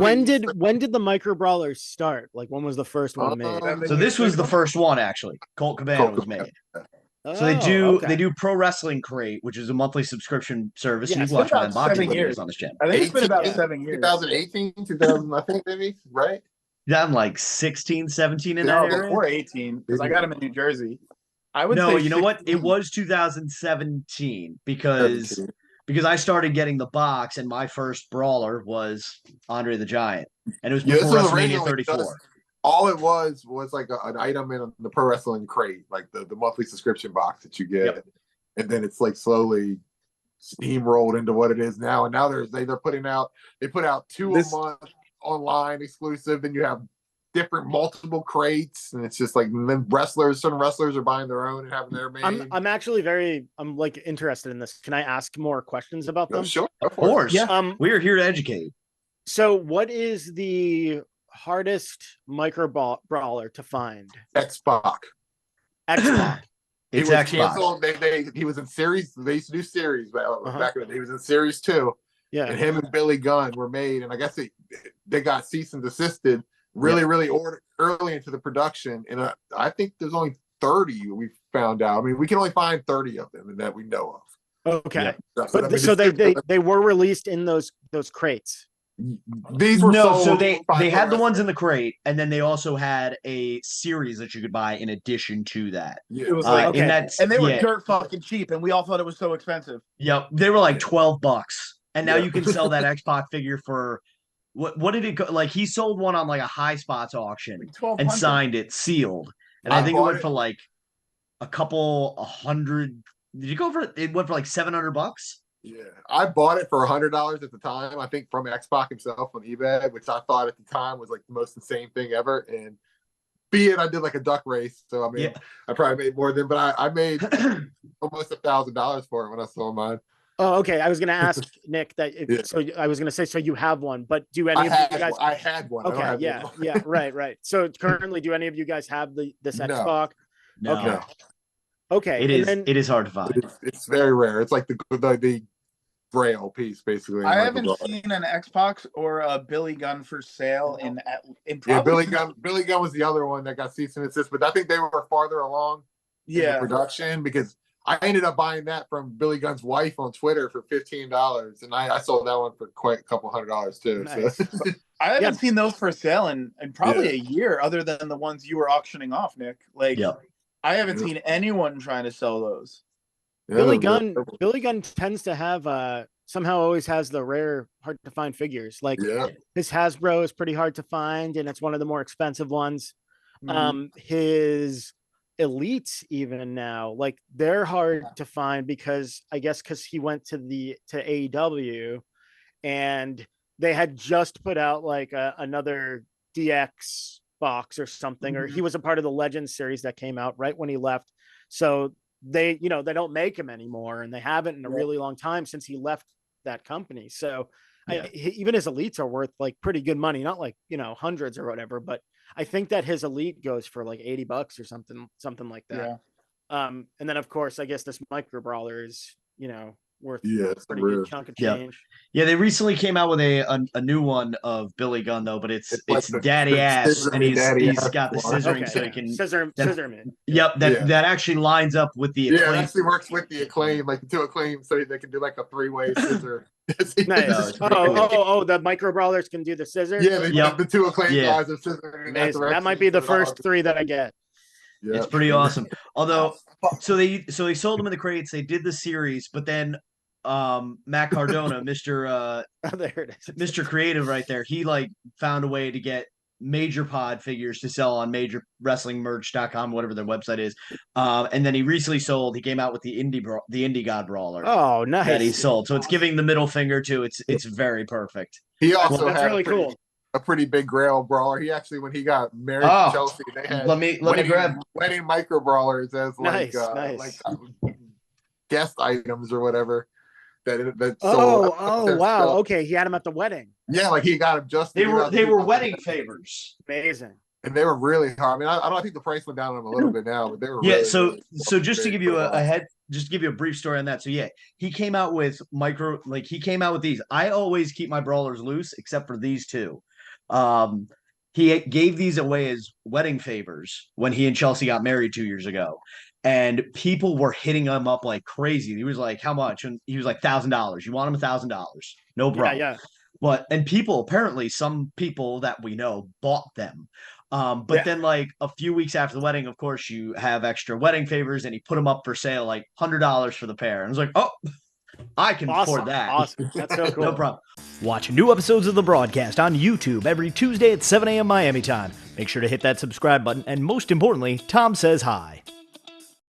when did the Micro Brawlers start? Like, when was the first one made? So this was the first one, actually. Colt Cabana was made. So they do Pro Wrestling Crate, which is a monthly subscription service. And you can watch my unboxing videos on this channel. I think it's been about 7 years. 2018, 2000, I think, maybe, right? Yeah, I'm like 16 17 in that area. Before 18, because I got him in New Jersey. I would No, say you know what? It was 2017 because I started getting the box, and my first brawler was Andre the Giant, and it was before WrestleMania 34. All it was like an item in the Pro Wrestling Crate, like the monthly subscription box that you get, and then it's like slowly steamrolled into what it is now. And now they put out 2 a month online exclusive. Then you have different multiple crates, and it's just like, and then certain wrestlers are buying their own and having their made. I'm like interested in this. Can I ask more questions about them? Sure, of course. Yeah. We are here to educate. So, what is the hardest Micro Brawler to find? X-Pac. X-Pac. It's he was X-Pac. canceled. He was in series. They used to do series back in the day. He was in series 2. Yeah. And him and Billy Gunn were made, and I guess they got cease and desisted really early into the production. And I think there's only 30 we found out. I mean, we can only find 30 of them that we know of. Okay. Yeah. But so they were released in those crates. These were so they had the ones in the crate, and then they also had a series that you could buy in addition to that. Yeah. It was and they were dirt fucking cheap, and we all thought it was so expensive. Yep, they were like $12, and now you can sell that X-Pac figure for what did it go? Like, he sold one on like a High Spots auction and signed it sealed, and I think it went for like a couple $100. Did you go for it? Went for like $700. Yeah, I bought it for $100 at the time. I think from X-Pac himself on eBay, which I thought at the time was like the most insane thing ever. And I did like a duck race, so I mean, I probably made more than, but I made almost $1,000 for it when I sold mine. Oh, okay. I was going to ask Nick that. So I was going to say, so you have one, but do any of you guys? I had one. Okay, yeah, right. So currently, do any of you guys have this X-Pac? No. Okay. It is hard to find. It's very rare. It's like the Braille piece, basically. I haven't seen an Xbox or a Billy Gunn for sale in Billy Gunn was the other one that got cease and desist, but I think they were farther along in the production, because I ended up buying that from Billy Gunn's wife on Twitter for $15, and I sold that one for quite a couple $100 too. Nice. So. I haven't seen those for sale in probably a year, other than the ones you were auctioning off, Nick. Like, I haven't seen anyone trying to sell those. Billy Gunn tends to have somehow always has the rare, hard to find figures. Like his Hasbro is pretty hard to find, and it's one of the more expensive ones. His Elites even now, like, they're hard to find because he went to AEW, and they had just put out like another DX box or something, or he was a part of the Legends series that came out right when he left. So they don't make him anymore, and they haven't in a really long time since he left that company. So even his Elites are worth like pretty good money, not like, hundreds or whatever, but I think that his Elite goes for like $80 or something like that. And then of course, I guess this Micro Brawler is, worth a pretty good chunk of change. Yeah, they recently came out with a new one of Billy Gunn though, but it's Daddy Ass, and he's got the scissoring, so he can scissor man. Yep, that actually lines up with the Acclaim. It actually works with the Acclaim, like the 2 Acclaim, so they can do like a 3-way scissor. Nice. The Micro Brawlers can do the scissor. Yeah, the 2 Acclaim guys are scissoring. That might be the first 3 that I get. Yeah. It's pretty awesome. Although, so they sold them in the crates. They did the series, but then Matt Cardona, Mr. There it is. Mr. Creative right there, he like found a way to get Major Pod figures to sell on majorwrestlingmerch.com, whatever their website is. And then he came out with the Indie God Brawler. Oh, nice. That he sold. So it's giving the middle finger to it's very perfect. He also that's really cool. A pretty big Grail brawler. He actually, when he got married to Chelsea, they had let me grab wedding Micro Brawlers as like guest items or whatever. Wow. Okay, he had him at the wedding. Yeah, like he got him just. They were wedding favors. Amazing. And they were really hard. I mean, I think the price went down on them a little bit now, but they were. Yeah. Really, so just to give you just to give you a brief story on that. So he came out with these. I always keep my brawlers loose except for these 2. He gave these away as wedding favors when he and Chelsea got married 2 years ago. And people were hitting him up like crazy. He was like, how much? And he was like, $1,000. You want him $1,000? No problem. Yeah. And people, apparently some people that we know bought them. But then like a few weeks after the wedding, of course, you have extra wedding favors, and he put them up for sale, like $100 for the pair. And I was like, oh, I can afford that. Awesome. That's so cool. No problem. Watch new episodes of the broadcast on YouTube every Tuesday at 7 a.m. Miami time. Make sure to hit that subscribe button, and most importantly, Tom says hi.